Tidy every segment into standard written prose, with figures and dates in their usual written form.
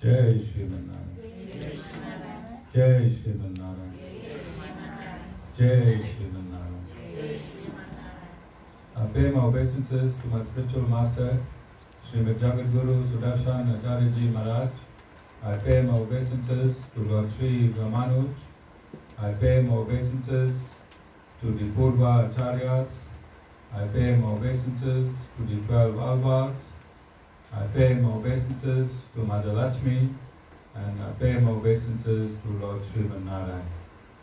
Jai Shriman Narayan. Jai Shriman Narayan. Jai Shriman Narayan. I pay my obeisances to my spiritual master, Srimad Jagadguru Sudarshan Acharya Maharaj. I pay my obeisances to Lord Sri Ramanuj. I pay my obeisances to the Purva Acharyas. I pay my obeisances to the 12 Alvars. I pay my obeisances to Mother Lakshmi, and I pay my obeisances to Lord Sriman Narayan.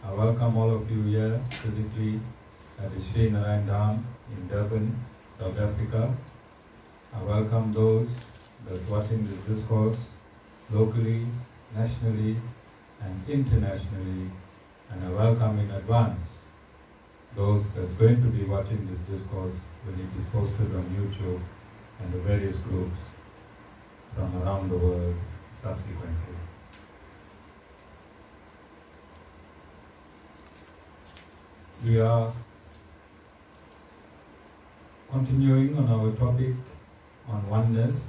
I welcome all of you here physically at the Sri Narayan Dham in Durban, South Africa. I welcome those that's watching this discourse locally, nationally, and internationally, and I welcome in advance those that's going to be watching this discourse when it is posted on YouTube and the various groups from around the world subsequently. We are continuing on our topic on oneness,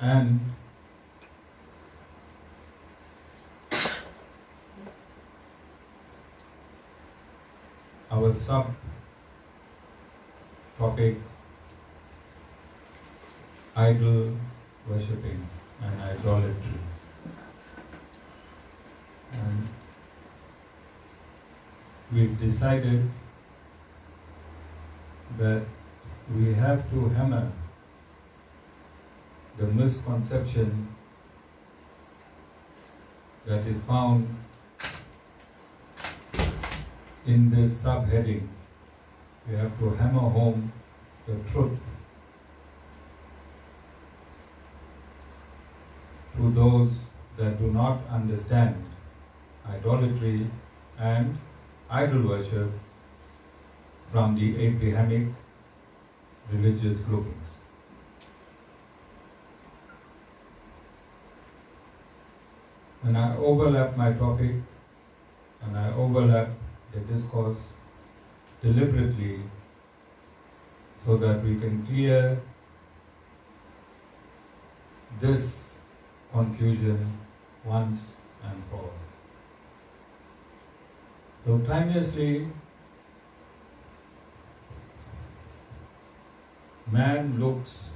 and our sub-topic, idol worshipping and idolatry. And we've decided that we have to hammer the misconception that is found in this subheading. We have to hammer home the truth to those that do not understand idolatry and idol worship from the Abrahamic religious groupings. And I overlap my topic and I overlap the discourse deliberately so that we can clear this confusion once and for all. So timelessly, man looks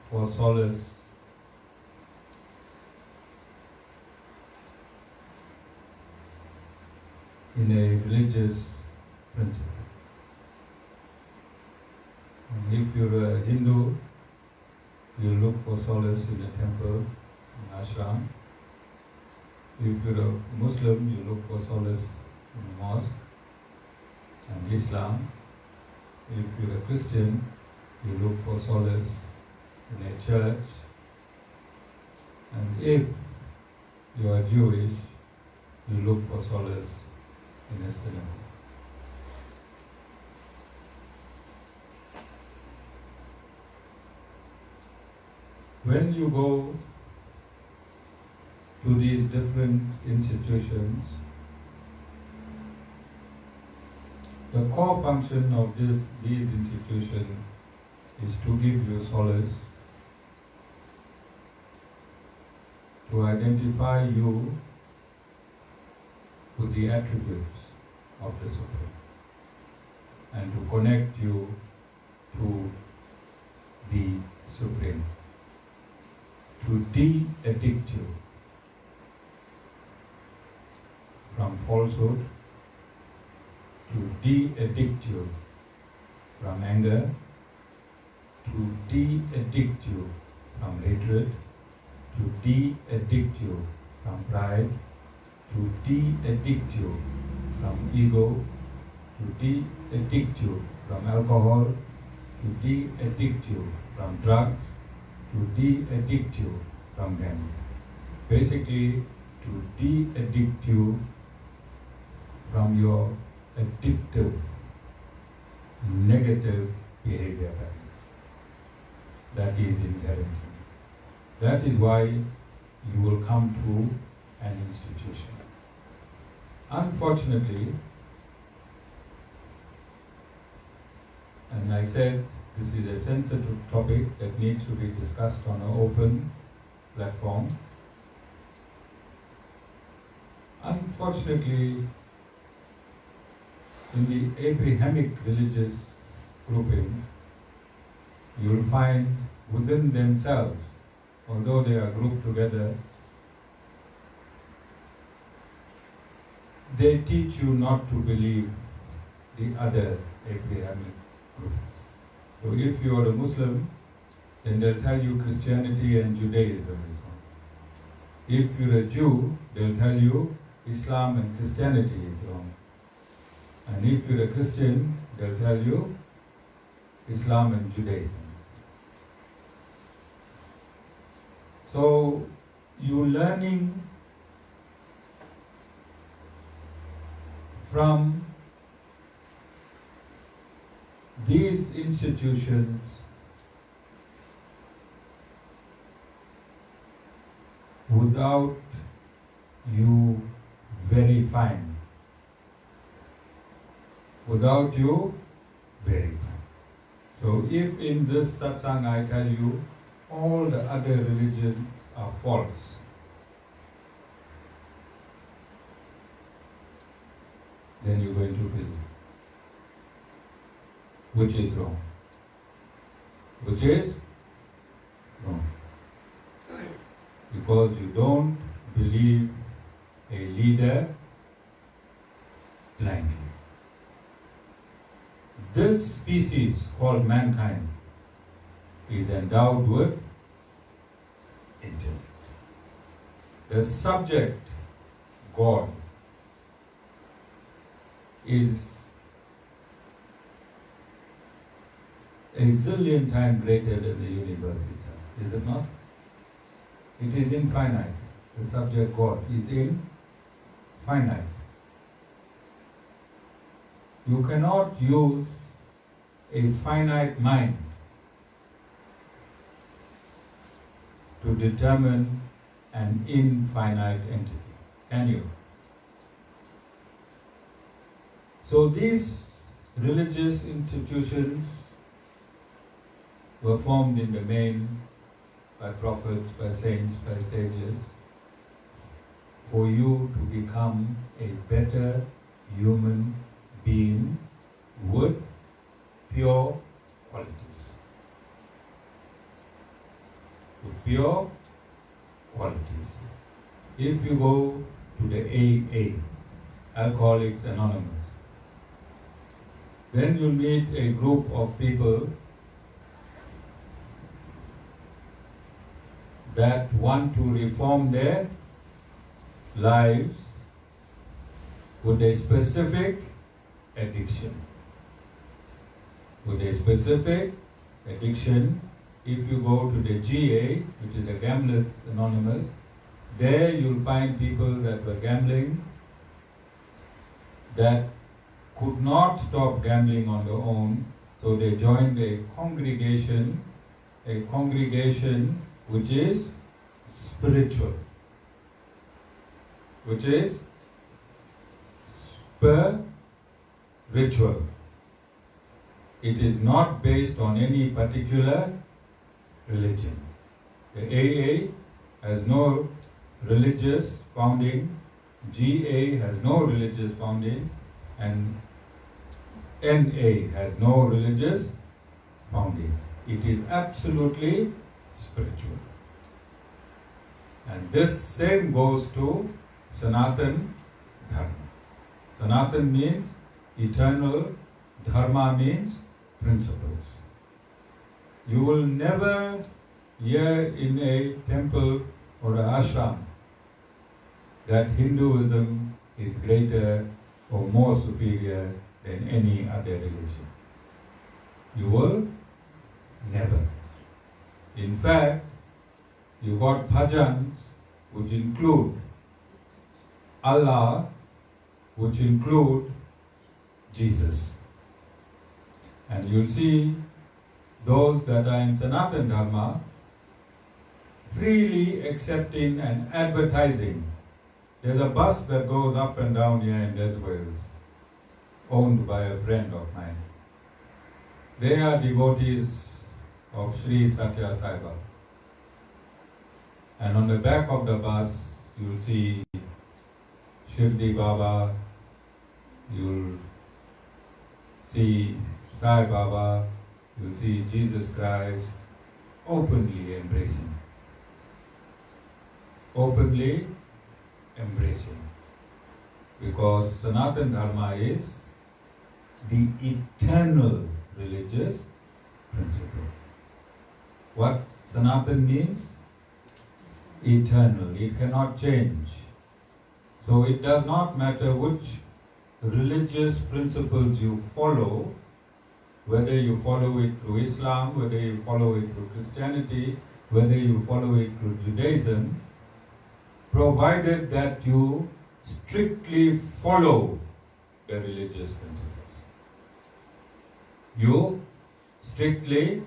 for solace in a religious principle. And if you're a Hindu, you look for solace in a temple, an ashram. If you're a Muslim, you look for solace in a mosque and Islam. If you're a Christian, you look for solace in a church. And if you are Jewish, you look for solace in a synagogue. When you go to these different institutions, the core function of these institutions is to give you solace, to identify you with the attributes of the Supreme, and to connect you to the Supreme, to de-addict you from falsehood, to de-addict you from anger, to de-addict you from hatred, to de-addict you from pride, to de-addict you from ego, to de-addict you from alcohol, to de-addict you from drugs, to de-addict you from gambling. Basically, to de-addict you from your addictive, negative behavior patterns that is inherent in you. That is why you will come to an institution. Unfortunately, and I said this is a sensitive topic that needs to be discussed on an open platform. Unfortunately, in the Abrahamic religious groupings, you will find within themselves, although they are grouped together, they teach you not to believe the other Abrahamic groups. So if you are a Muslim, then they'll tell you Christianity and Judaism is wrong. If you're a Jew, they'll tell you Islam and Christianity is wrong. And if you're a Christian, they'll tell you Islam and Judaism. So you're learning from these institutions without you verifying. Without you verifying. So if in this satsang I tell you all the other religions are false, then you're going to believe. Which is wrong. Which is wrong. Because you don't believe a leader blindly. This species called mankind is endowed with intellect. The subject, God, is a zillion times greater than the universe itself, is it not? It is infinite. The subject God is infinite. You cannot use a finite mind to determine an infinite entity, can you? So these religious institutions were formed in the main by prophets, by saints, by sages, for you to become a better human being with pure qualities. With pure qualities. If you go to the AA, Alcoholics Anonymous, then you'll meet a group of people that want to reform their lives with a specific addiction. With a specific addiction, if you go to the GA, which is the Gamblers Anonymous, there you'll find people that were gambling, that could not stop gambling on their own, so they joined a congregation which is spiritual, which is spiritual. It is not based on any particular religion. The AA has no religious founding, GA has no religious founding, and NA has no religious founding. It is absolutely spiritual. And this same goes to Sanatan Dharma. Sanatan means eternal, Dharma means principles. You will never hear in a temple or an ashram that Hinduism is greater or more superior than any other religion. You will never. In fact, you got bhajans which include Allah, which include Jesus. And you'll see those that are in Sanatan Dharma freely accepting and advertising. There's a bus that goes up and down here in Reservoir, owned by a friend of mine. They are devotees of Sri Satya Sai Baba. And on the back of the bus, you'll see Shirdi Baba, you'll see Sai Baba, you'll see Jesus Christ openly embracing. Openly embracing. Because Sanatan Dharma is the eternal religious principle. What Sanatan means? Eternal. It cannot change. So it does not matter which religious principles you follow, whether you follow it through Islam, whether you follow it through Christianity, whether you follow it through Judaism, provided that you strictly follow the religious principles. You strictly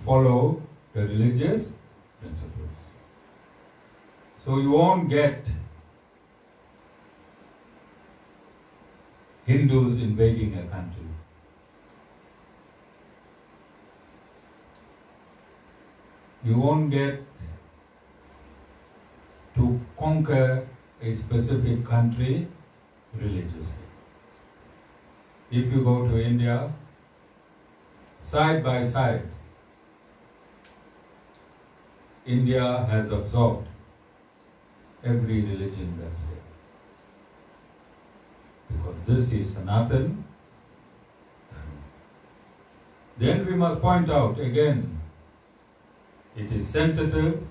follow the religious principles. So you won't get Hindus invading a country. You won't get to conquer a specific country religiously. If you go to India, side by side, India has absorbed every religion that's there. Because this is Sanatan. Then we must point out again, it is sensitive,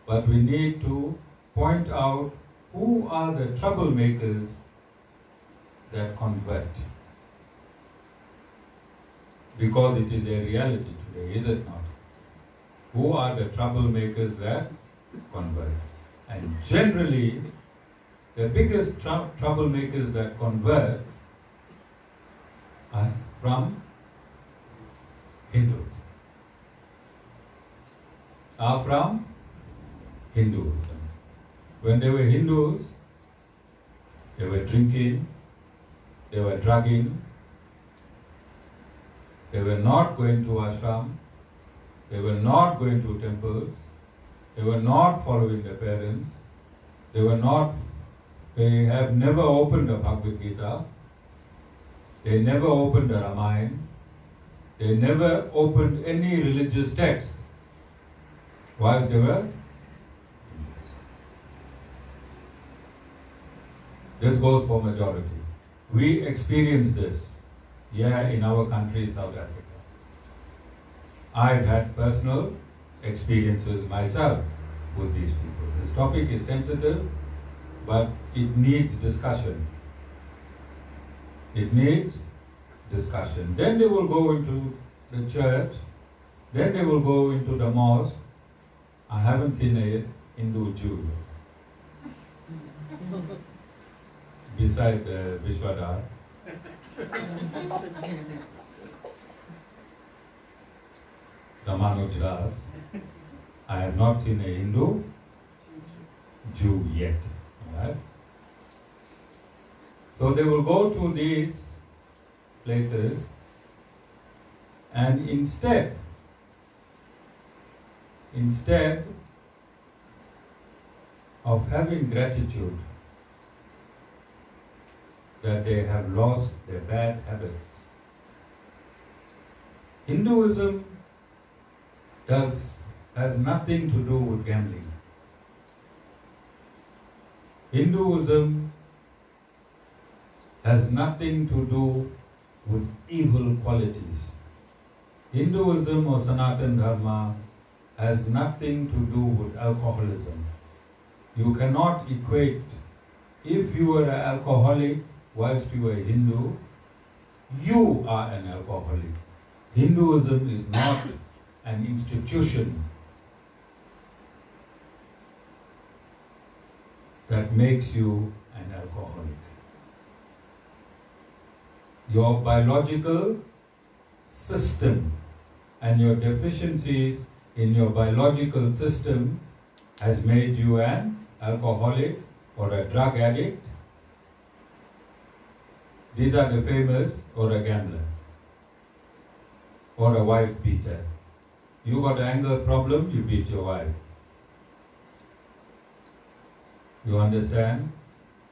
but we need to point out who are the troublemakers that convert. Because it is a reality today, is it not? Who are the troublemakers that convert? And generally, the biggest troublemakers that convert are from Hindus. Are from Hinduism. When they were Hindus, they were drinking, they were drugging, they were not going to ashram, they were not going to temples, they were not following their parents, they have never opened a Bhagavad Gita, they never opened a Ramayana, they never opened any religious text. Whilst they were, this goes for majority. We experience this here in our country, South Africa. I've had personal experiences myself with these people. This topic is sensitive, but it needs discussion. It needs discussion. Then they will go into the church, then they will go into the mosque. I haven't seen a Hindu Jew beside Vishwadhar. Samanoj Das. I have not seen a Hindu Jew yet. Right? So they will go to these places and instead of having gratitude that they have lost their bad habits, Hinduism has nothing to do with gambling. Hinduism has nothing to do with evil qualities. Hinduism or Sanatan Dharma has nothing to do with alcoholism. You cannot equate, if you were an alcoholic whilst you were a Hindu, you are an alcoholic. Hinduism is not an institution that makes you an alcoholic. Your biological system and your deficiencies in your biological system has made you an alcoholic or a drug addict. These are the famous, or a gambler. or a wife beater. You got an anger problem, you beat your wife. You understand?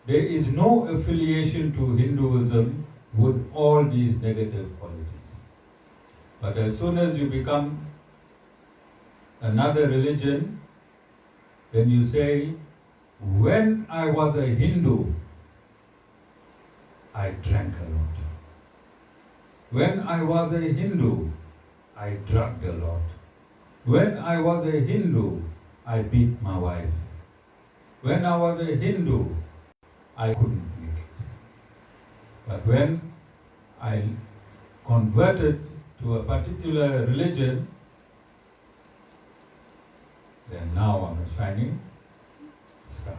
There is no affiliation to Hinduism with all these negative qualities. But as soon as you become another religion, then you say, when I was a Hindu, I drank a lot. When I was a Hindu, I drugged a lot. When I was a Hindu, I beat my wife. When I was a Hindu, I couldn't make it. But when I converted to a particular religion, then now I'm a shining star.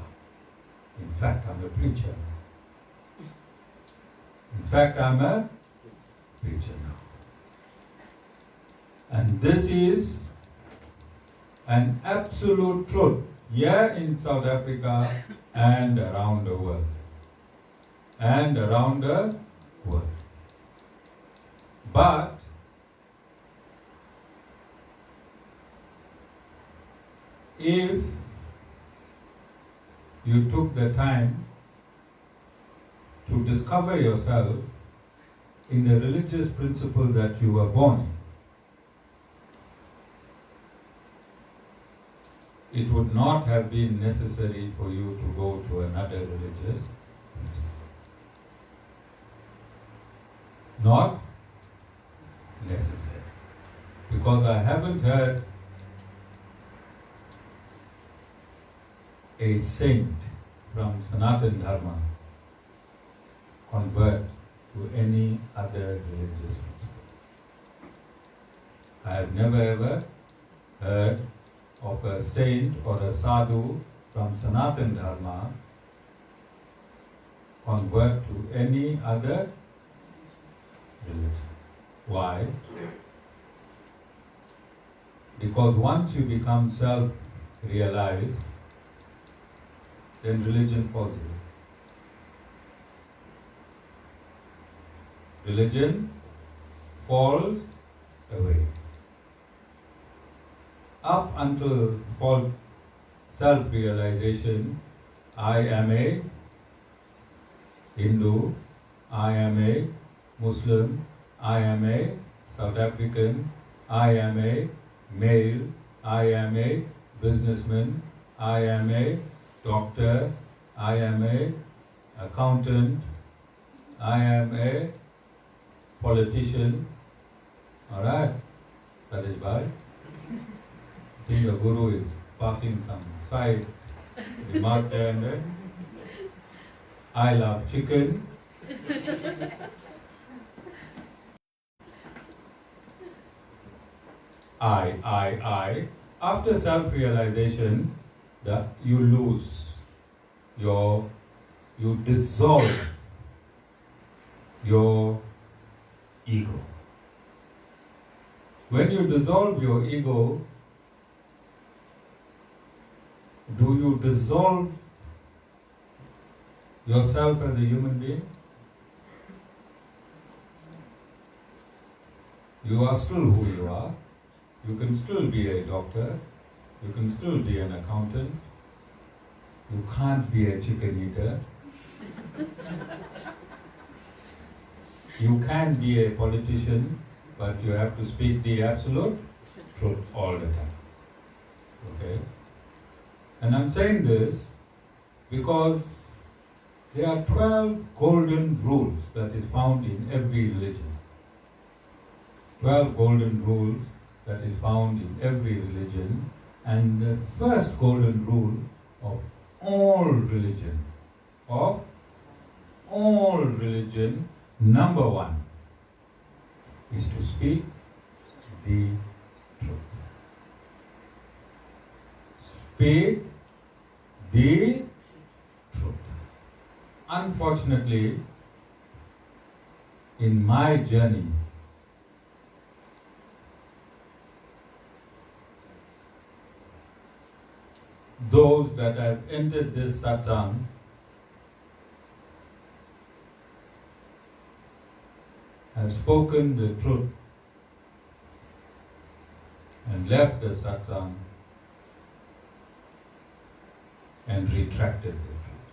In fact, I'm a preacher now. In fact, I'm a preacher now. And this is an absolute truth here in South Africa and around the world. And around the world. But if you took the time to discover yourself in the religious principle that you were born in, it would not have been necessary for you to go to another religious principle. Not necessary. Because I haven't heard a saint from Sanatan Dharma convert to any other religious principle. I have never ever heard of a saint or a sadhu from Sanatan Dharma convert to any other religion. Why? Because once you become self-realized, then religion falls away. Religion falls away. Up until self-realization, I am a Hindu, I am a Muslim, I am a South African, I am a male, I am a businessman, I am a doctor, I am a accountant, I am a politician. Alright, that is why I think the Guru is passing some side remarks here and there. I love chicken. I. After self-realization, you lose you dissolve your ego. When you dissolve your ego, do you dissolve yourself as a human being? You are still who you are. You can still be a doctor. You can still be an accountant. You can't be a chicken eater. You can be a politician, but you have to speak the absolute truth all the time. Okay? And I'm saying this because there are 12 golden rules that is found in every religion. 12 golden rules that is found in every religion. And the first golden rule of all religion, number one, is to speak the truth. Speak the truth. Unfortunately, in my journey, those that have entered this satsang have spoken the truth and left the satsang and retracted the truth.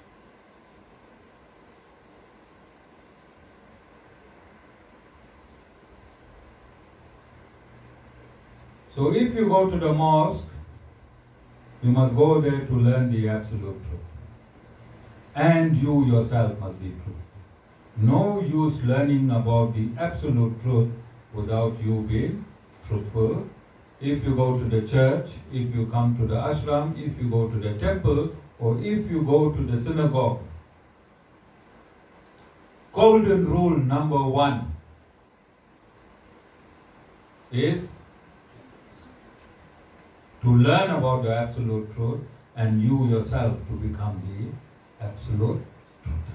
So if you go to the mosque, you must go there to learn the absolute truth. And you yourself must be true. No use learning about the absolute truth without you being truthful. If you go to the church, if you come to the ashram, if you go to the temple, or if you go to the synagogue, golden rule number 1 is to learn about the absolute truth and you yourself to become the absolute truth.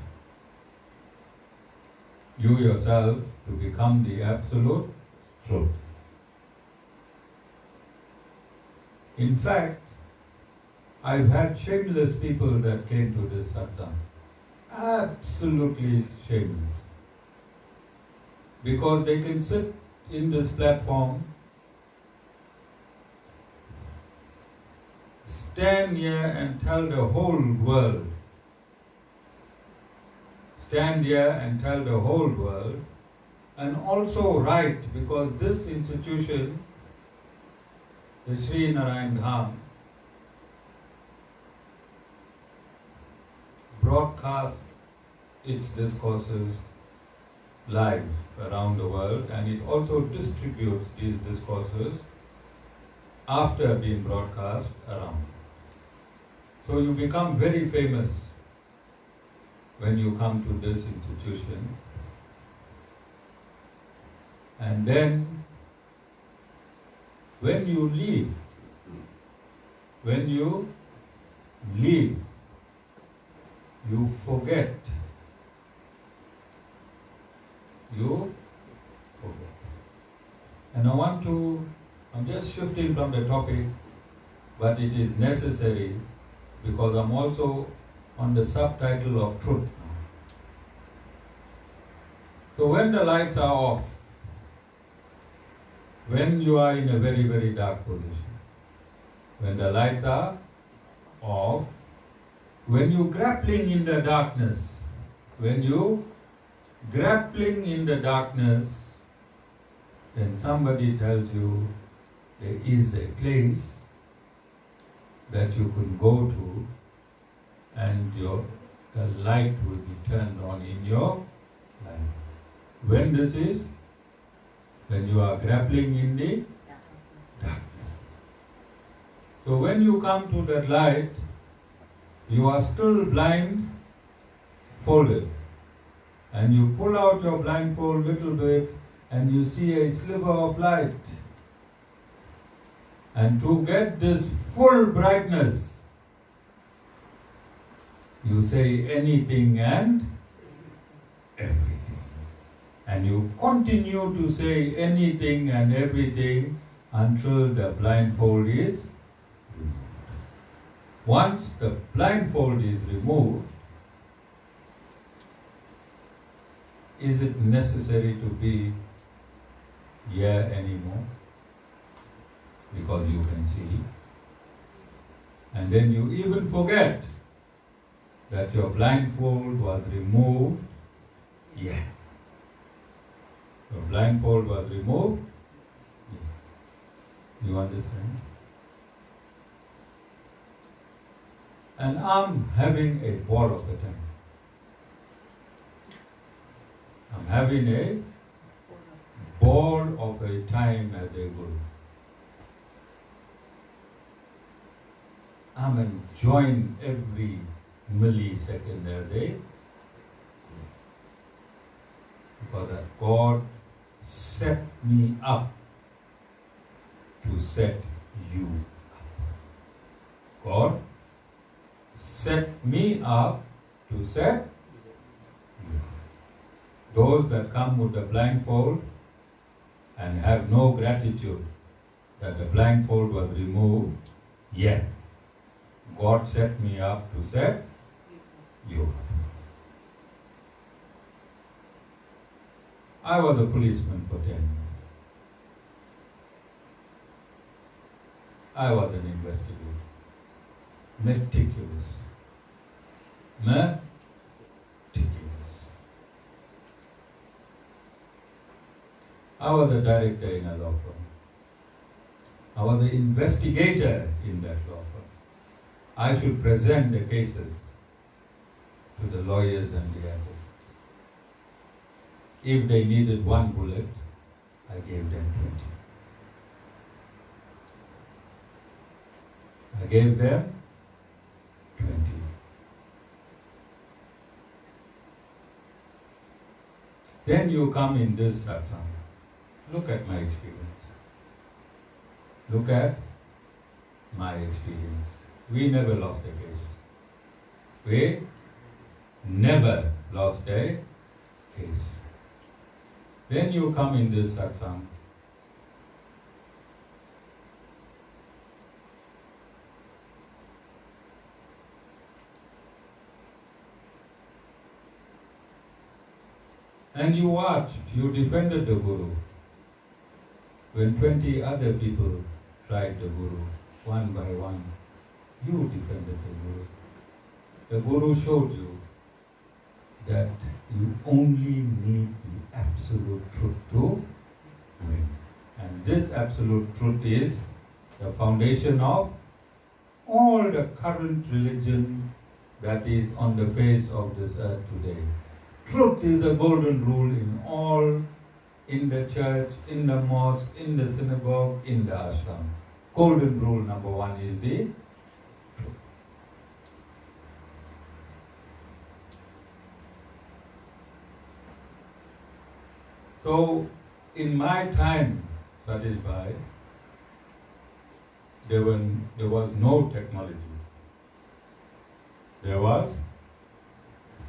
You yourself to become the absolute truth. In fact, I've had shameless people that came to this satsang. Absolutely shameless. Because they can sit in this platform, stand here and tell the whole world, and also write, because this institution, the Sri Narayan Dham, broadcasts its discourses live around the world, and it also distributes these discourses after being broadcast around. So you become very famous when you come to this institution. And then when you leave, you forget. And I'm just shifting from the topic, but it is necessary because I'm also on the subtitle of truth. So when the lights are off, when you are in a very, very dark position, when the lights are off, when you're grappling in the darkness, then somebody tells you there is a place that you can go to and the light will be turned on in your life. When this is? When you are grappling in the darkness. So when you come to that light, you are still blindfolded. And you pull out your blindfold a little bit and you see a sliver of light. And to get this full brightness, you say anything and everything. And you continue to say anything and everything until the blindfold is removed. Once the blindfold is removed, is it necessary to be here anymore? Because you can see. And then you even forget that your blindfold was removed. Yeah. Your blindfold was removed. Yeah. You understand? And I'm having a ball of a time. I'm having a ball of a time as a guru. I'm enjoying every millisecond as a guru. Because that God set me up to set you up. God set me up to set you up. Those that come with the blindfold and have no gratitude that the blindfold was removed, yet God set me up to set you up. I was a policeman for 10 years. I was an investigator. Meticulous. Meticulous. I was a director in a law firm. I was an investigator in that law firm. I should present the cases to the lawyers and the advocates. If they needed one bullet, I gave them 20. I gave them 20. Then you come in this satsang. Look at my experience. Look at my experience. We never lost a case. We never lost a case. Then you come in this satsang. And you watched, you defended the Guru. When 20 other people tried the Guru, one by one, you defended the Guru. The Guru showed you that you only need the absolute truth to win. And this absolute truth is the foundation of all the current religion that is on the face of this earth today. Truth is a golden rule in all, in the church, in the mosque, in the synagogue, in the ashram. Golden rule number one is the truth. So, in my time, satisfied, there was no technology. There was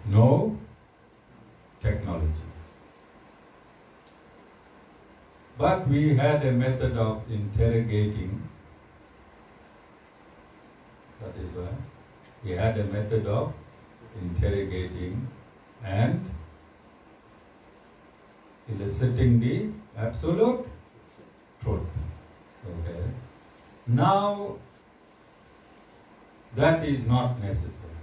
no technology. But we had a method of interrogating. That is why we had a method of interrogating and eliciting the absolute truth. Okay. Now that is not necessary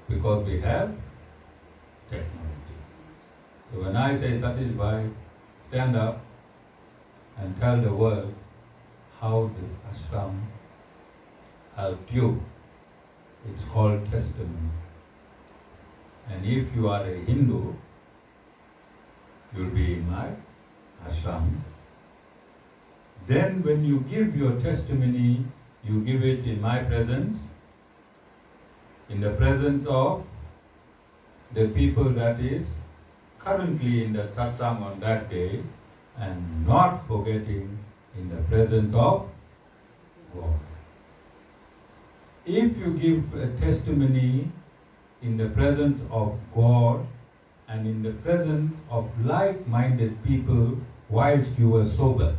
because we have technology. So when I say satisfy, stand up and tell the world how this ashram helped you. It's called testimony. And if you are a Hindu, you'll be in my ashram. Then when you give your testimony, you give it in my presence, in the presence of the people that is currently in the satsang on that day, and not forgetting in the presence of God. If you give a testimony in the presence of God and in the presence of like-minded people whilst you were sober,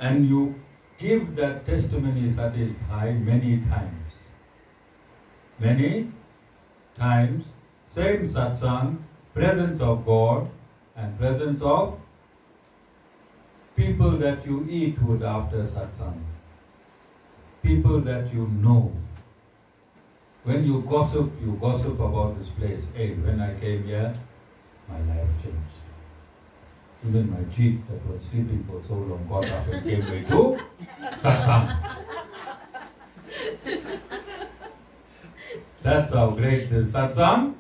and you give that testimony satisfied many times, same satsang, presence of God and presence of people that you eat with after satsang, people that you know. When you gossip about this place. Hey, when I came here, my life changed. Even my jeep that was sleeping for so long got up and came way to satsang. That's how great this satsang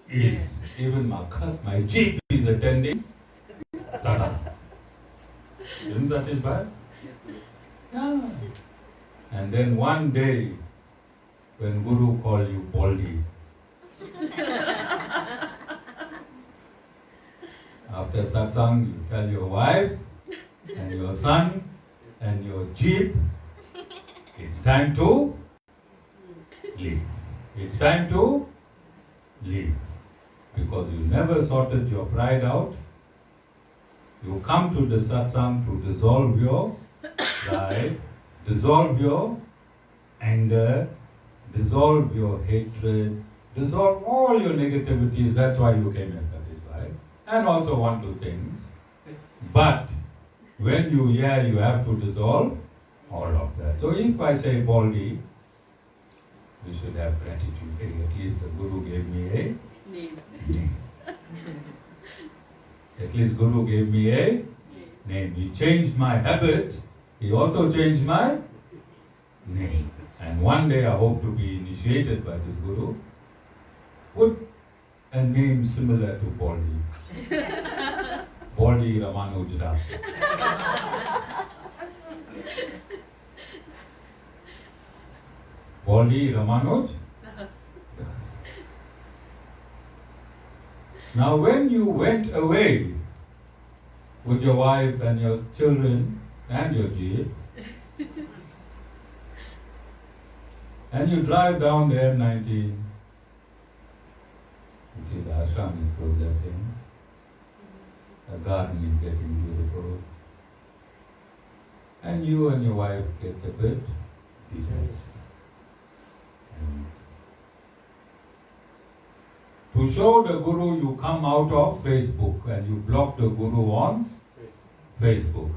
is. Even my jeep is attending satsang. Isn't that it bad? Yeah. And then one day, when Guru called you Baldi, after satsang, you tell your wife and your son and your jeep, it's time to leave. It's time to leave. Because you never sorted your pride out. You come to the satsang to dissolve your pride, dissolve your anger, dissolve your hatred, dissolve all your negativities. That's why you came here, satisfied. And also want to things. But when you hear, you have to dissolve all of that. So if I say Baldi, we should have gratitude. Hey, at least the Guru gave me a name. At least Guru gave me a name. He changed my habits. He also changed my name. And one day I hope to be initiated by this Guru. Put a name similar to Baldi. Baldi Ramanuj Das. Baldi Ramanuj Das. Now when you went away with your wife and your children and your jeep, and you drive down there 19, you see the ashram is progressing, the garden is getting beautiful, and you and your wife get a bit depressed. To show the Guru, you come out of Facebook and you block the Guru on Facebook.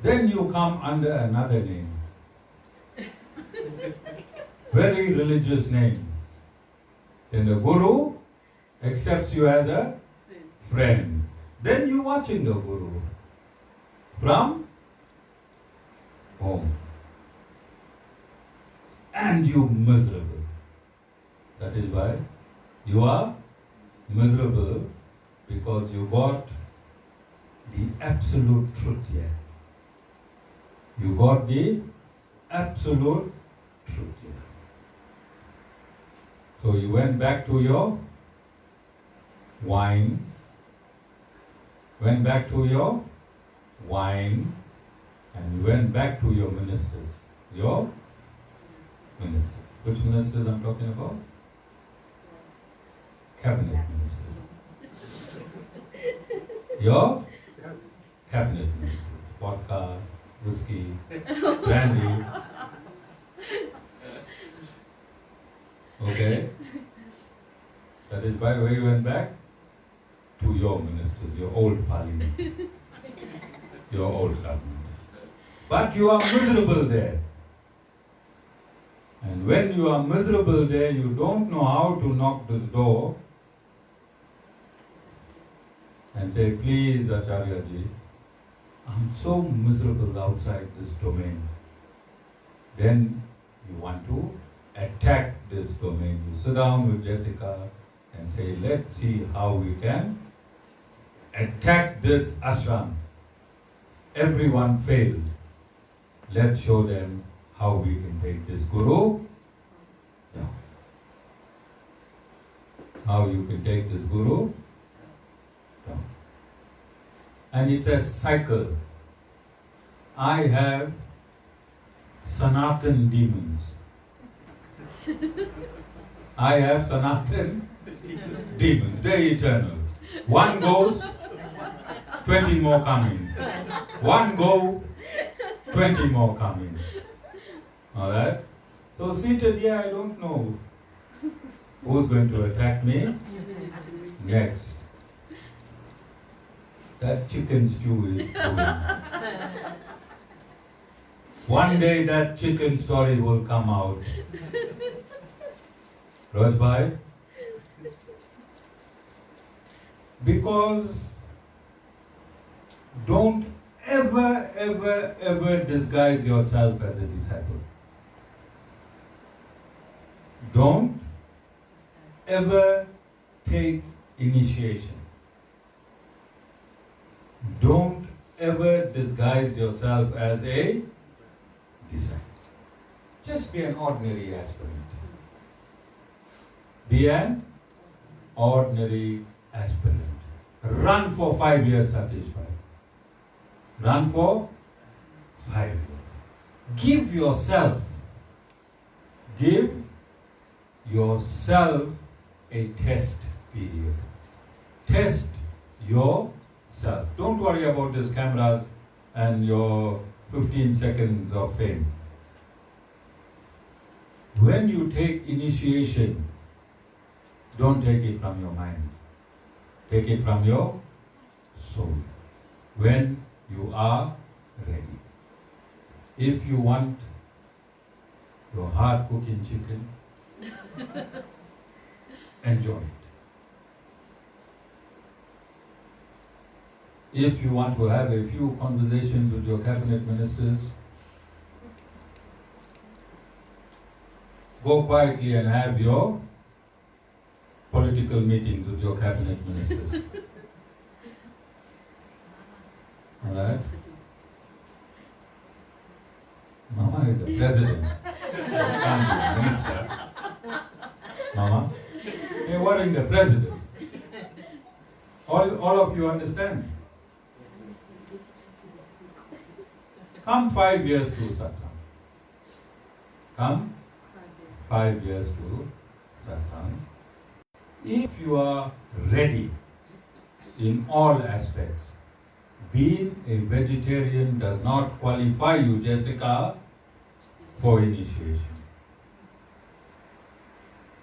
Then you come under another name. Very religious name. Then the Guru accepts you as a friend. Then you watching the Guru from home. And you miserable. That is why you are miserable, because you got the absolute truth here. You got the absolute truth here. So you went back to your wine, and you went back to your ministers. Your ministers. Which ministers I'm talking about? Cabinet ministers. Your cabinet ministers. Vodka, whiskey, brandy. Okay? That is why you went back to your ministers, your old parliament, your old government. But you are miserable there. And when you are miserable there, you don't know how to knock this door and say, please, Acharya ji, I'm so miserable outside this domain. Then you want to attack this domain. You sit down with Jessica and say, let's see how we can attack this ashram. Everyone failed. Let's show them how we can take this Guru down. How you can take this Guru down. And it's a cycle. I have Sanatan Demons. I have Sanatan Demons. They're eternal. One goes, 20 more coming. One go, 20 more coming. Alright? So seated here, I don't know who's going to attack me next. That chicken stew is brewing. One day that chicken story will come out. Rajbhai? Because don't ever disguise yourself as a disciple. Don't ever take initiation. Don't ever disguise yourself as a disciple. Just be an ordinary aspirant. Be an ordinary aspirant. Run for 5 years, Satish Bhai. Run for 5 years. Give yourself a test period. Test yourself. Don't worry about these cameras and your 15 seconds of fame. when you take initiation, don't take it from your mind. Take it from your soul. When you are ready. If you want your heart cooking chicken, enjoy it. If you want to have a few conversations with your cabinet ministers, go quietly and have your political meetings with your cabinet ministers. Alright? Mama is the president. Can't be a minister. Mama, you're worrying the president. All of you understand. Come 5 years to satsang. Come 5 years to satsang. If you are ready in all aspects, being a vegetarian does not qualify you, Jessica, for initiation.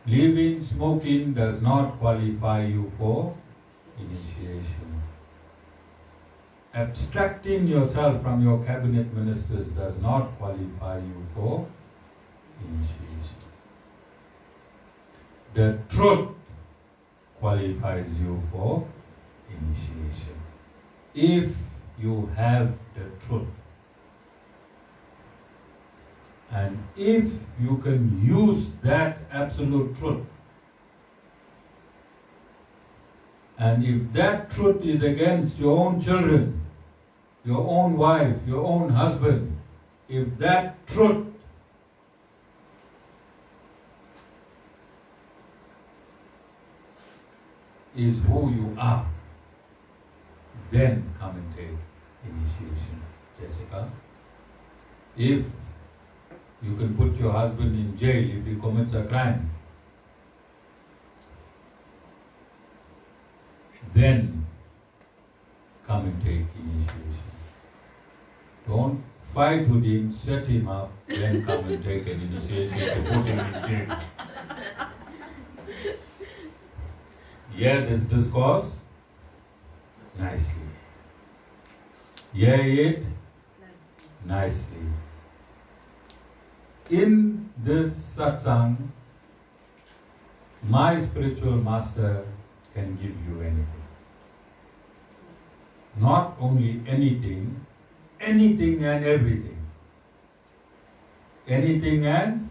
Leaving smoking does not qualify you for initiation. Abstracting yourself from your cabinet ministers does not qualify you for initiation. The truth qualifies you for initiation. If you have the truth, and if you can use that absolute truth, and if that truth is against your own children, your own wife, your own husband, if that truth is who you are, then come and take initiation, Jessica. If you can put your husband in jail if he commits a crime, then come and take initiation. Don't fight with him, set him up, then come and take an initiation to put him in jail. Hear this discourse nicely. Hear it nicely. In this satsang, my spiritual master can give you anything. Not only anything, anything and everything. Anything and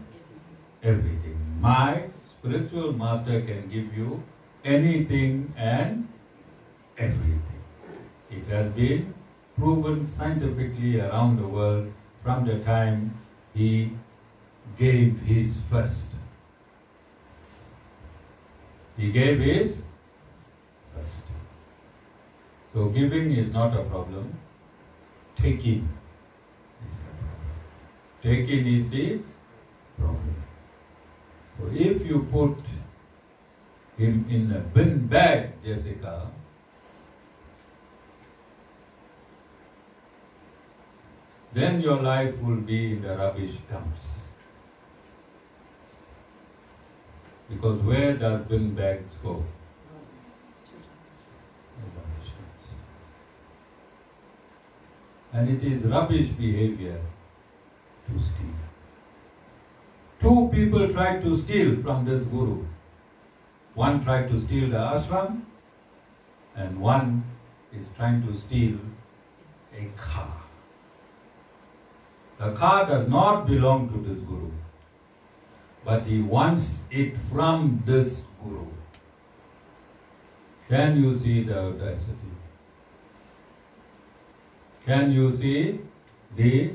everything. My spiritual master can give you anything and everything. It has been proven scientifically around the world from the time he gave his first. He gave his first. So giving is not a problem. Taking is the problem. Taking is the problem. So if you put him in a bin bag, Jessica, then your life will be in the rubbish dumps. Because where does bin bags go? Rubbish dumps. And it is rubbish behavior to steal. 2 people tried to steal from this guru. One tried to steal the ashram, and one is trying to steal a car. The car does not belong to this guru, but he wants it from this guru. Can you see the audacity? Can you see the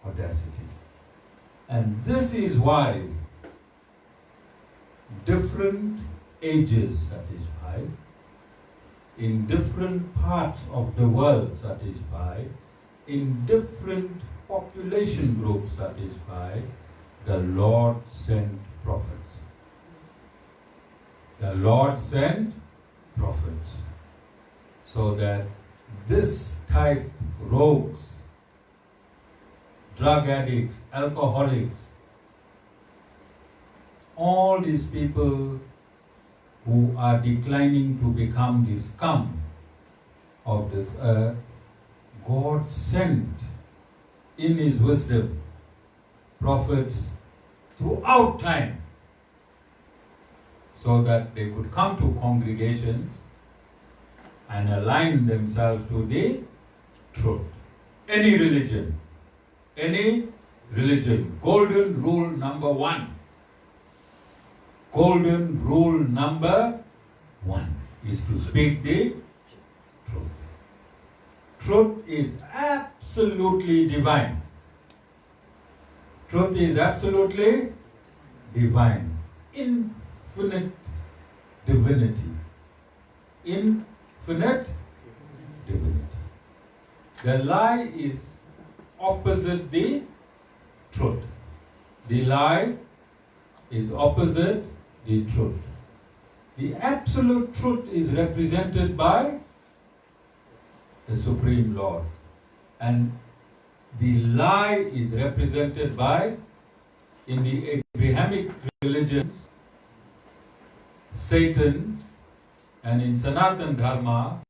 audacity? And this is why different ages satisfied, in different parts of the world satisfied, in different population groups satisfied, the Lord sent prophets. The Lord sent prophets so that this type rogues, drug addicts, alcoholics, all these people who are declining to become the scum of this earth, God sent in His wisdom prophets throughout time so that they could come to congregations and align themselves to the truth. Any religion, golden rule number one. Golden rule number one is to speak the truth. Truth is absolutely divine. Truth is absolutely divine. Infinite divinity. Infinite divinity. The lie is opposite the truth. The lie is opposite the truth. The absolute truth is represented by the Supreme Lord. And the lie is represented by, in the Abrahamic religions, Satan, and in Sanatan Dharma,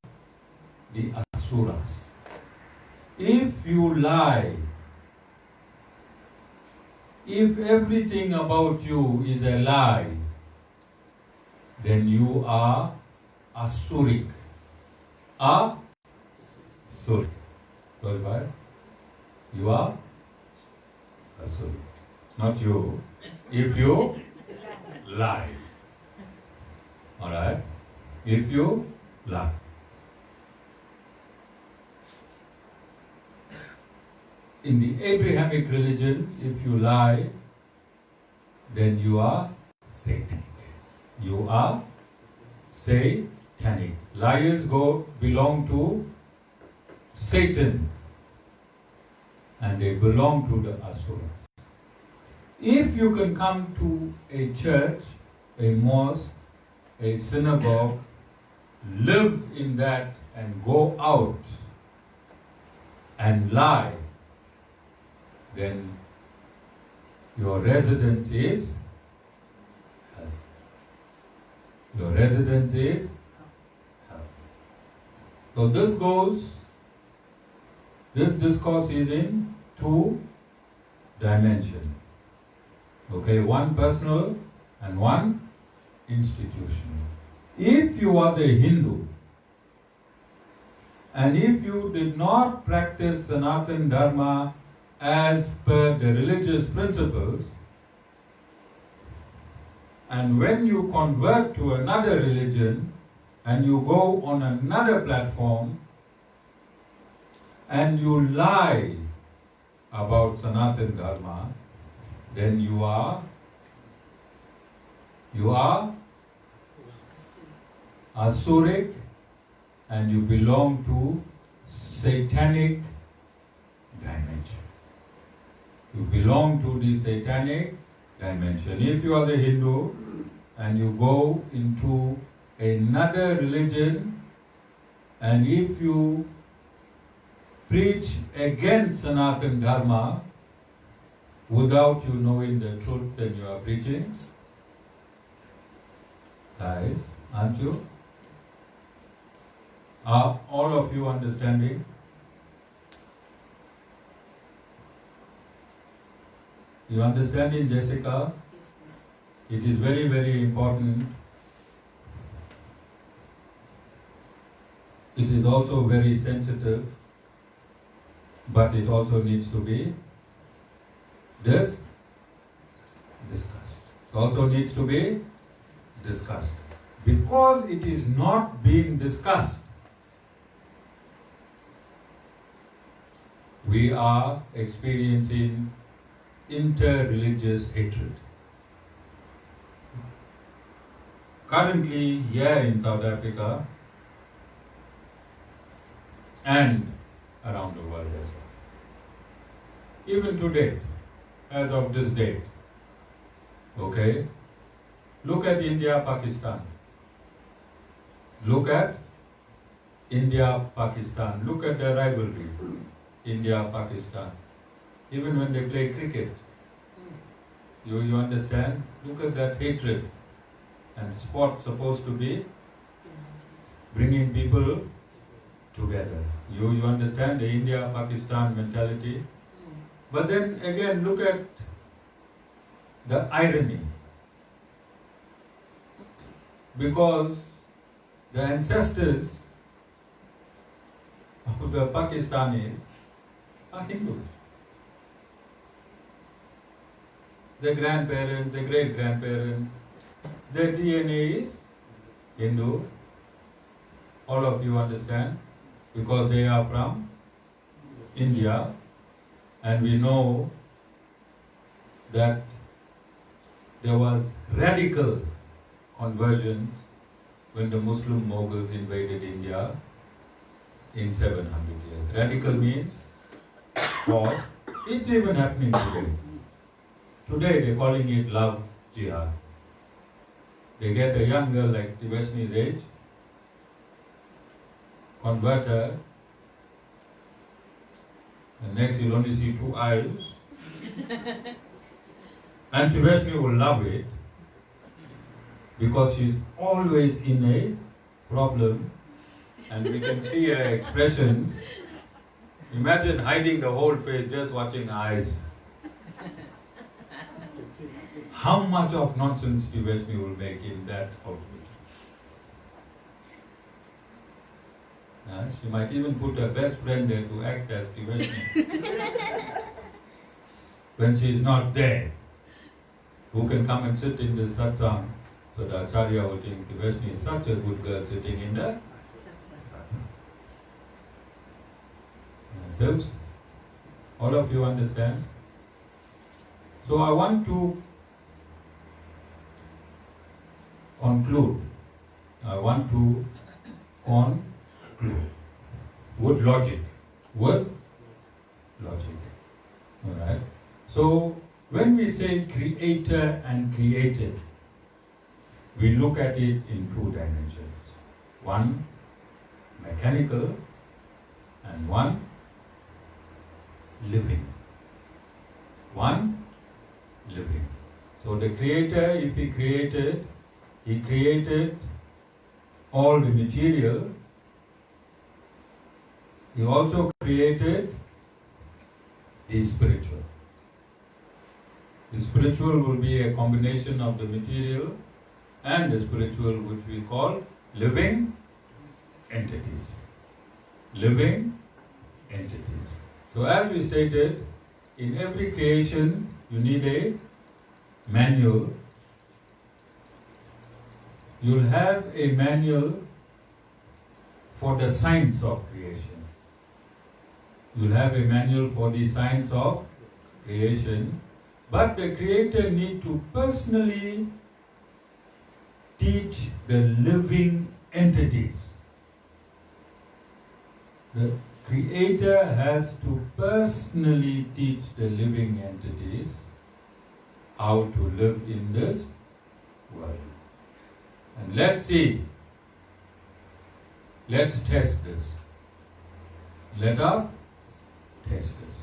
the Asuras. If you lie, if everything about you is a lie, then you are Asuric. Asuric. You are Asuric. Not you. If you lie. Alright? If you lie. In the Abrahamic religions, if you lie, then you are satanic. You are satanic. Liars belong to Satan, and they belong to the Asuras. If you can come to a church, a mosque, a synagogue, live in that and go out and lie, then your residence is hell. Your residence is hell. So this discourse is in two dimensions. Okay, one personal and one institutional. If you are the Hindu, and if you did not practice Sanatan Dharma as per the religious principles, and when you convert to another religion and you go on another platform and you lie about Sanatan Dharma, then you are Asuric, and you belong to satanic dimension. You belong to the satanic dimension. If you are the Hindu and you go into another religion, and if you preach against Sanatan Dharma without you knowing the truth, then you are preaching lies, aren't you? Are all of you understanding? You understanding, Jessica? It is very, very important. It is also very sensitive, but it also needs to be discussed. It also needs to be discussed. Because it is not being discussed, we are experiencing InterReligious hatred. Currently, here in South Africa and around the world as well. Even to date, as of this date, okay? Look at India, Pakistan. Look at India, Pakistan. Look at the rivalry, India, Pakistan. Even when they play cricket, You understand? Look at that hatred. And sport supposed to be bringing people together. You understand the India-Pakistan mentality? But then again, look at the irony. Because the ancestors of the Pakistanis are Hindus. Their grandparents, their great-grandparents, their DNA is Hindu. All of you understand? Because they are from India, and we know that there was radical conversion when the Muslim Mughals invaded India in 700 years. Radical means force. It's even happening today. Today they're calling it love jihad. They get a young girl like Tiveshni's age, convert her, and next you'll only see 2 aisles. And Tiveshni will love it because she's always in a problem, and we can see her expressions. Imagine hiding the whole face, just watching eyes. How much of nonsense Tiveshni will make in that outfit? She might even put her best friend there to act as Tiveshni. When she is not there, who can come and sit in the satsang? So the Acharya will think Tiveshni is such a good girl sitting in the satsang. Helps? All of you understand? So I want to conclude. With logic. Alright? So when we say creator and created, we look at it in 2 dimensions. One mechanical and one living. So the creator, if he created all the material. He also created the spiritual. The spiritual will be a combination of the material and the spiritual, which we call living entities. So as we stated, in every creation you need a manual. You'll have a manual for the science of creation. You'll have a manual for the science of creation, but the creator needs to personally teach the living entities. The creator has to personally teach the living entities how to live in this world. And let's see. Let's test this. Let us test this.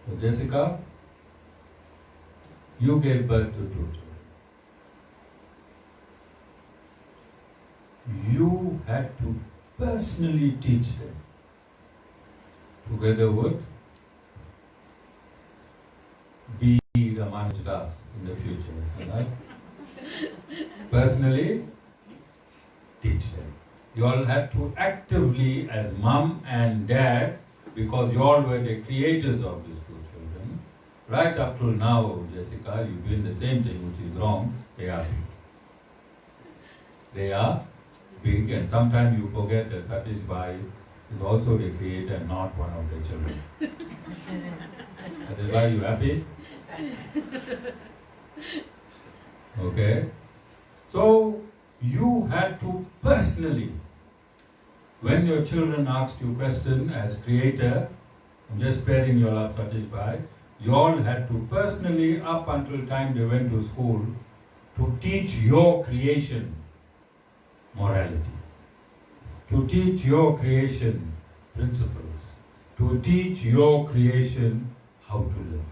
So Jessica, you gave birth to 2 children. You had to personally teach them, together with B. Ramanoj Das in the future. Right? Personally teach them. You all had to actively, as mom and dad, because you all were the creators of these 2 children, right up till now, Jessica, you're doing the same thing, which is wrong. They are big. They are big, and sometimes you forget that Satish Bhai is also the creator, not one of the children. Satish Bhai, you happy? Okay. So you had to personally, when your children asked you question as creator, I'm just pairing you all up, Satish Bhai, you all had to personally, up until time they went to school, to teach your creation morality, to teach your creation principles, to teach your creation how to live.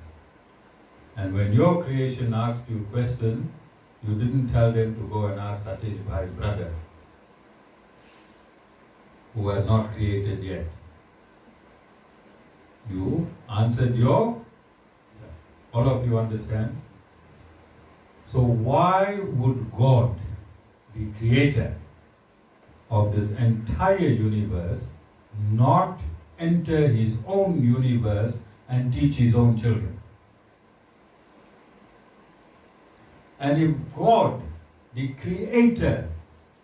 And when your creation asked you a question, you didn't tell them to go and ask Satish Bhai's brother, who has not created yet. You answered your, all of you understand? So why would God, the creator of this entire universe, not enter his own universe and teach his own children? And if God, the creator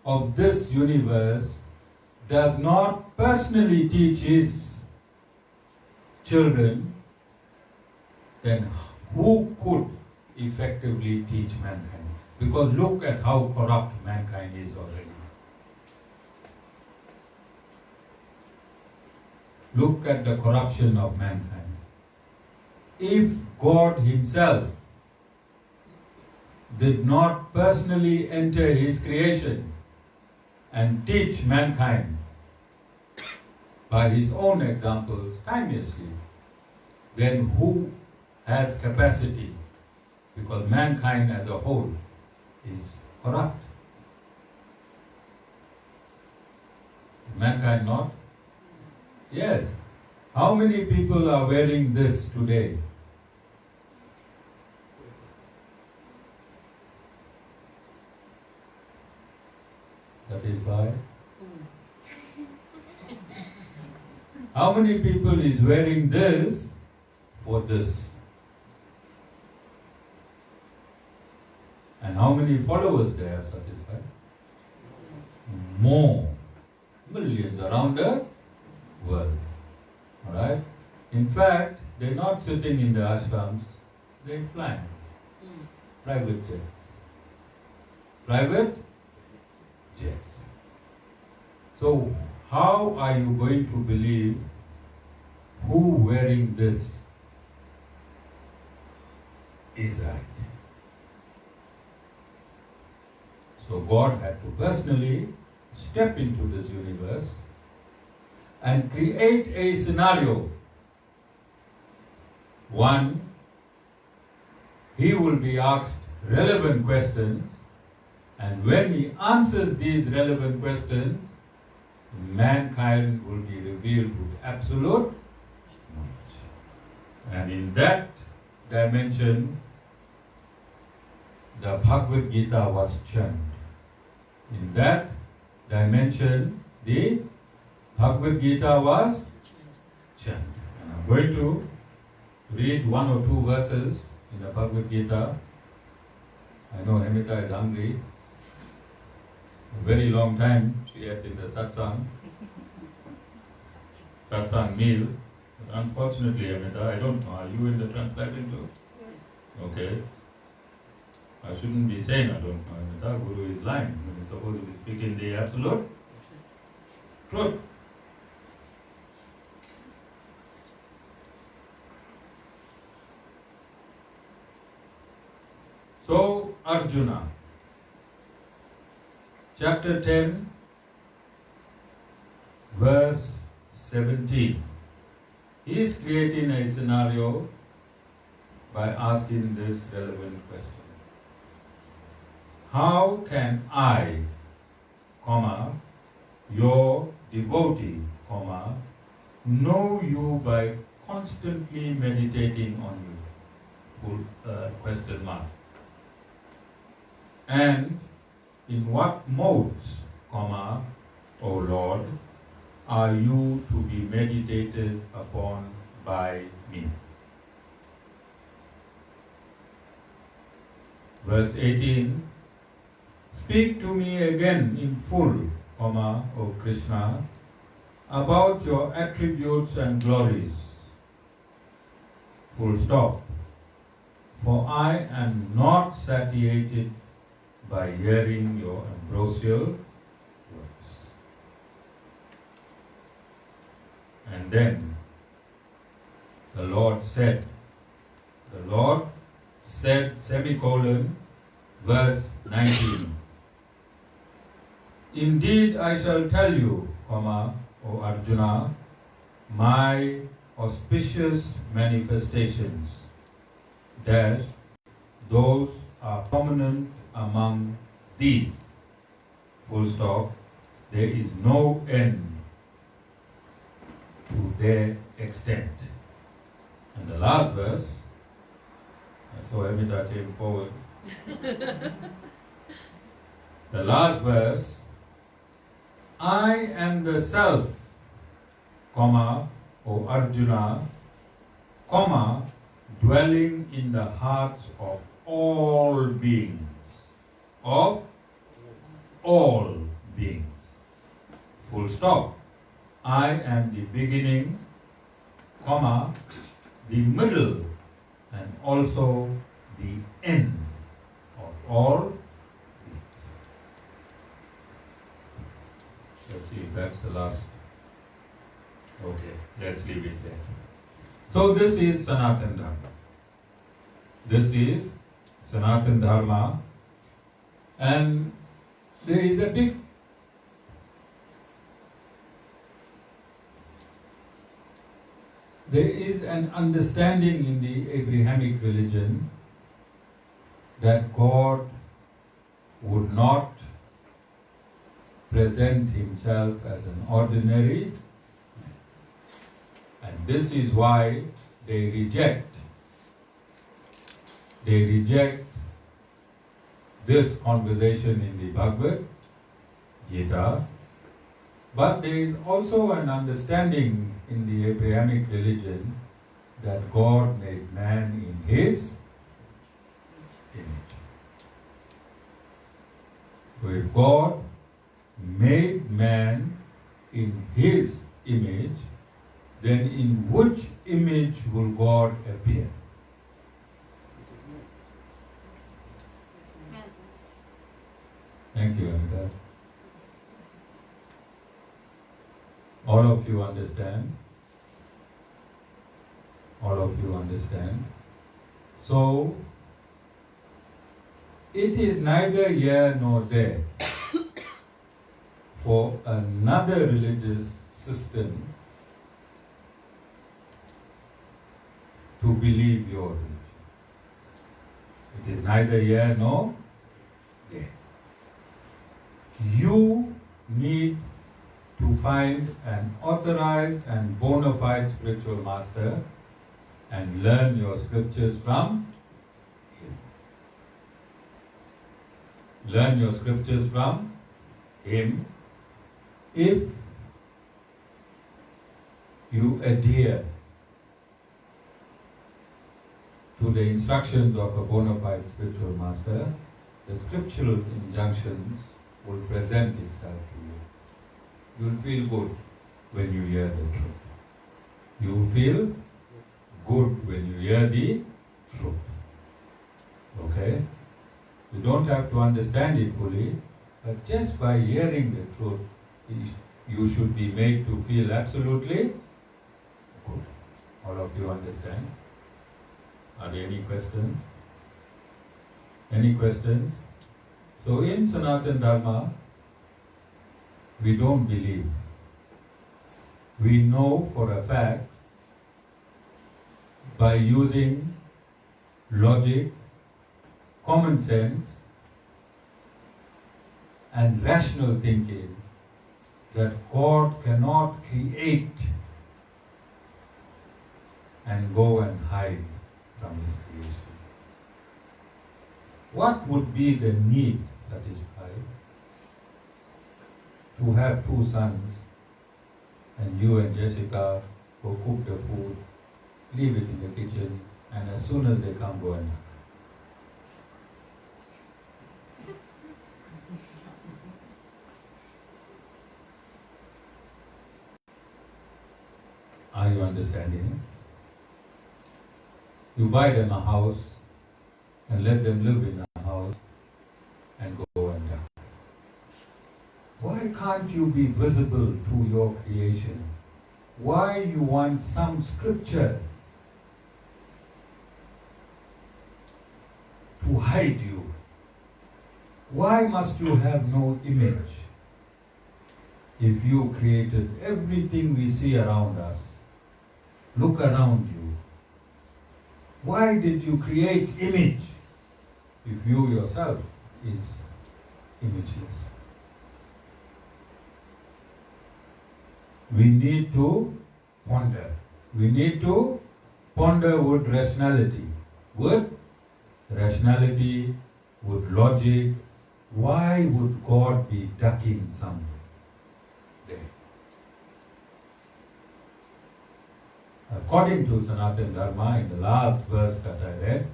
of this universe, does not personally teach his children, then who could effectively teach mankind? Because look at how corrupt mankind is already. Look at the corruption of mankind. If God himself did not personally enter his creation and teach mankind by his own examples timeously, then who has capacity? Because mankind as a whole is corrupt. Is mankind not? Yes. How many people are wearing this today? That is why. How many people is wearing this for this? And how many followers they have satisfied? More. Millions around the world. Alright? In fact, they're not sitting in the ashrams, they're flying. Private jets. Private jets. So, how are you going to believe who wearing this is right? So God had to personally step into this universe and create a scenario. One, he will be asked relevant questions, and when he answers these relevant questions, mankind will be revealed with absolute knowledge. And in that dimension, the Bhagavad Gita was churned. In that dimension, the Bhagavad Gita was churned. And I'm going to read one or two verses in the Bhagavad Gita. I know Hemita is hungry. A very long time she ate in the satsang meal. Unfortunately, Hemita, I don't know, are you in the transcribing too? Yes. Okay. I shouldn't be saying I don't know, Hemita. Guru is lying when he's supposed to be speaking the absolute truth. So, Arjuna, chapter 10, verse 17. He is creating a scenario by asking this relevant question. How can I, your devotee, know you by constantly meditating on you? Question mark. And in what modes, O Lord, are you to be meditated upon by me? Verse 18, speak to me again in full, O Krishna, about your attributes and glories. Full stop. For I am not satiated by hearing your ambrosial words. And then the Lord said, semicolon, verse 19. Indeed, I shall tell you, O Arjuna, my auspicious manifestations, dash, those are prominent among these, full stop, there is no end to their extent. And the last verse, so Amita came forward. The last verse, I am the self, comma, O Arjuna, comma, dwelling in the hearts of all beings. Of all beings. Full stop. I am the beginning, comma, the middle, and also the end of all beings. Let's see if that's the last. Okay, let's leave it there. So this is Sanatan Dharma. This is Sanatan Dharma, and there is an understanding in the Abrahamic religion that God would not present himself as an ordinary man. And this is why they reject this conversation in the Bhagavad Gita. But there is also an understanding in the Abrahamic religion that God made man in his image. So if God made man in his image, then in which image will God appear? Thank you, Amita. All of you understand? All of you understand? So, it is neither here nor there for another religious system to believe your religion. It is neither here nor there. You need to find an authorized and bona fide spiritual master and learn your scriptures from him. Learn your scriptures from him if you adhere to the instructions of a bona fide spiritual master. The scriptural injunctions will present itself to you. You'll feel good when you hear the truth. You'll feel good when you hear the truth. Okay? You don't have to understand it fully, but just by hearing the truth, you should be made to feel absolutely good. All of you understand? Are there any questions? Any questions? So in Sanatan Dharma, we don't believe. We know for a fact by using logic, common sense, and rational thinking that God cannot create and go and hide from his creation. What would be the need satisfied? To have two sons and you and Jessica go cook the food, leave it in the kitchen, and as soon as they come, go and knock. Are you understanding? You buy them a house and let them live in a house and go and die. Why can't you be visible to your creation? Why you want some scripture to hide you? Why must you have no image? If you created everything we see around us, look around you. Why did you create image if you yourself is imageless? We need to ponder. We need to ponder with rationality. With rationality, with logic. Why would God be ducking some there? According to Sanatan Dharma, in the last verse that I read,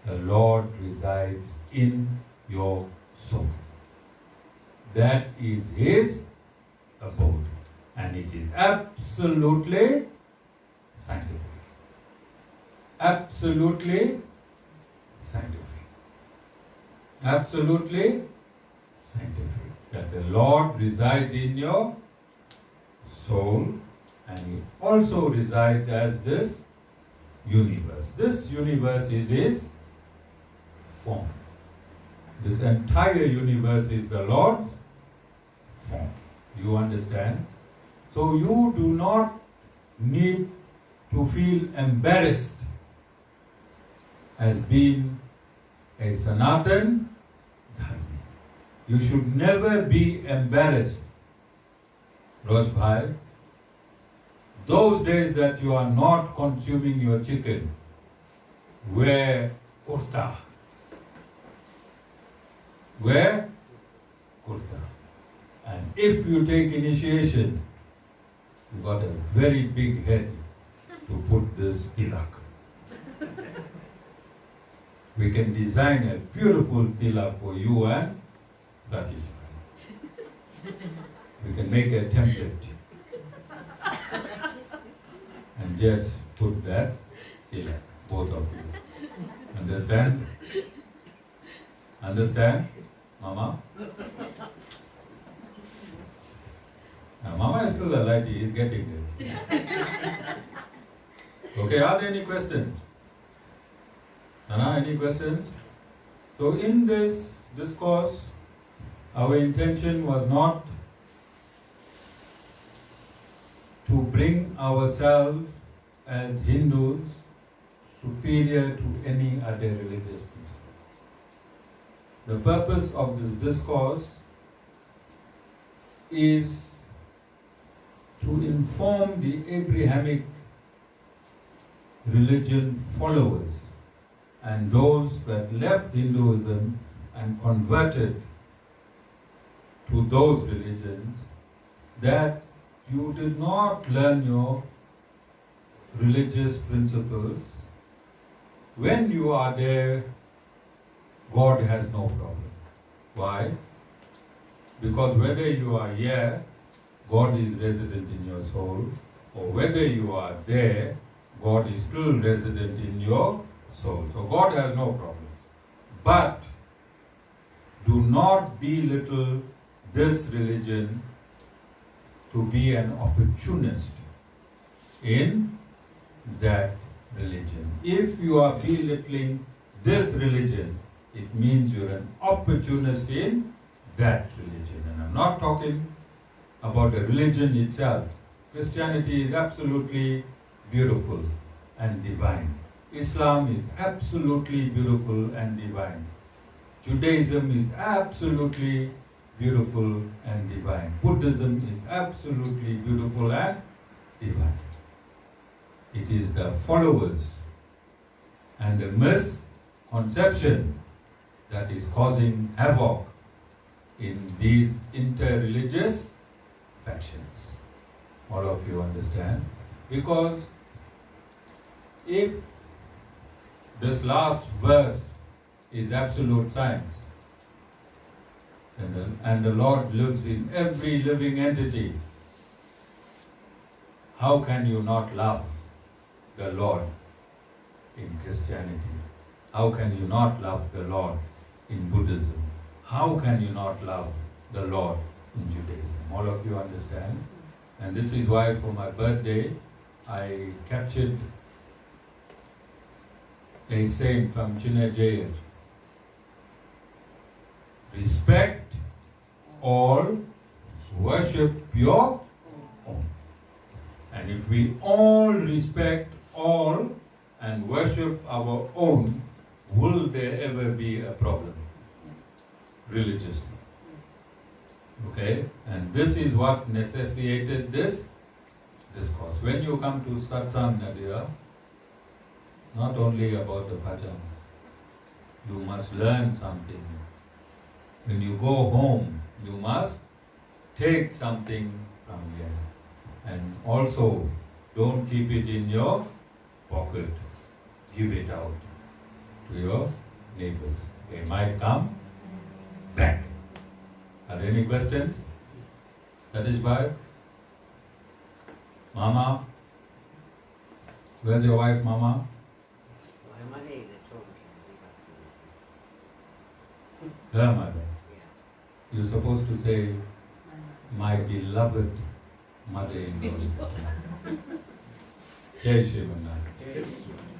the Lord resides in your soul. That is His abode. And it is absolutely scientific. Absolutely scientific. Absolutely scientific. That the Lord resides in your soul, and He also resides as this universe. This universe is His form. This entire universe is the Lord's form. You understand? So you do not need to feel embarrassed as being a Sanatan Dharmi. You should never be embarrassed, Roj Bhai. Those days that you are not consuming your chicken, wear kurta. Wear kurta. And if you take initiation, you got a very big head to put this tilak. We can design a beautiful tilak for you and Satish. We can make a template and just put that tilak, both of you. Understand? Understand, Mama? Now, Mama is still alive, he is getting there. Okay, are there any questions? Nana, any questions? So in this discourse, our intention was not to bring ourselves as Hindus superior to any other religious people. The purpose of this discourse is to inform the Abrahamic religion followers and those that left Hinduism and converted to those religions that you did not learn your religious principles. When you are there, God has no problem. Why? Because whether you are here, God is resident in your soul, or whether you are there, God is still resident in your soul. So God has no problem. But do not belittle this religion to be an opportunist in that religion. If you are belittling this religion, it means you're an opportunist in that religion. And I'm not talking about the religion itself. Christianity is absolutely beautiful and divine. Islam is absolutely beautiful and divine. Judaism is absolutely beautiful and divine. Buddhism is absolutely beautiful and divine. It is the followers and the misconception that is causing havoc in these interreligious factions. All of you understand? Because if this last verse is absolute science, and the Lord lives in every living entity, how can you not love the Lord in Christianity? How can you not love the Lord in Buddhism? How can you not love the Lord in Judaism? All of you understand? And this is why for my birthday, I captured a saying from Chinna. Respect all, worship your own. And if we all respect all and worship our own, will there ever be a problem religiously? Okay? And this is what necessitated this discourse. When you come to satsang, Nadia, not only about the bhajan, you must learn something. When you go home, you must take something from here. And also, don't keep it in your pocket. Give it out to your neighbors. They might come back. Are there any questions? Satisfied? Mama? Where's your wife, Mama? Her mother. You're supposed to say, my beloved mother-in-law. Jai Shri Mannath.